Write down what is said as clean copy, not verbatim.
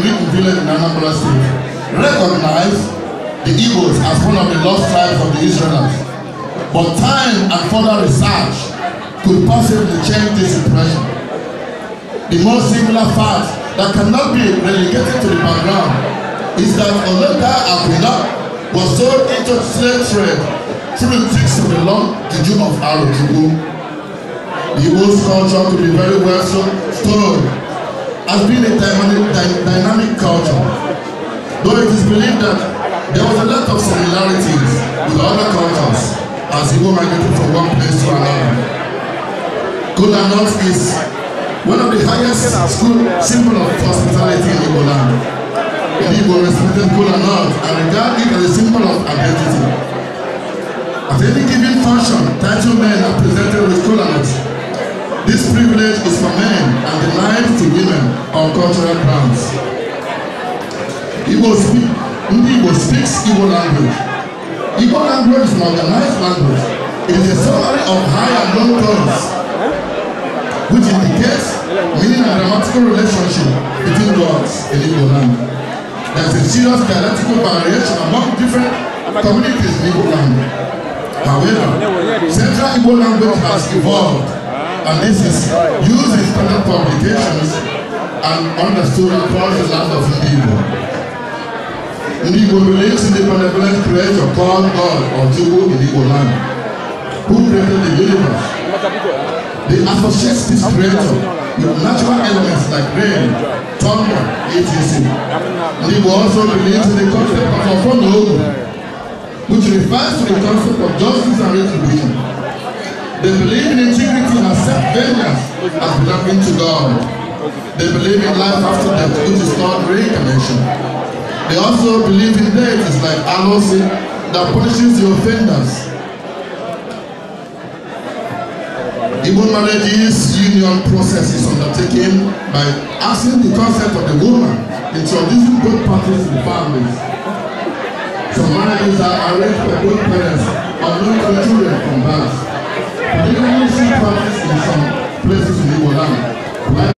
Written village in Anambra State, recognized the Igbos as one of the lost tribes of the Israelites. But time and further research could possibly change this impression. The most singular fact that cannot be relegated to the background is that Oleta Aquila was sold into slave trade through the tricks of the long Juju of Arojugu. The Igbo's culture could be very well stored as being a dynamic culture, though it is believed that there was a lot of similarities with other cultures as Igbo migrated from one place to another. Kola Nut is one of the highest symbol of hospitality in Igbo land. Igbo respected Kola Nut and regard it as a symbol of identity. At any given function, title men are presented with Kola Nut. This privilege is for men and denied to women on cultural grounds. Igbo speaks Igbo language. Igbo language is an organized language. It is a summary of high and low tones, which indicates meaning and grammatical relationship between words in Igbo land. There is a serious dialectical variation among different communities in Igbo land. However, Central Igbo language has evolved, and this is used in standard publications and understood across the land of Igbo. Igbo believes in the benevolent creator called God or Jugu in Igbo land, who created the universe. They associate this creator with natural elements like rain, thunder, etc. Igbo also believes in the concept of Ofono, which refers to the concept of justice and retribution. They believe in integrity and accept vengeance as belonging to God. They believe in life after death, which is called reincarnation. They also believe in deities like Alosi that punishes the offenders. Igbo marriage's union process is undertaken by asking the consent of the woman, introducing both parties to the families. Some marriages are arranged by both parents unknown to the children from birth. Polygamy parties in some places in Igbo land.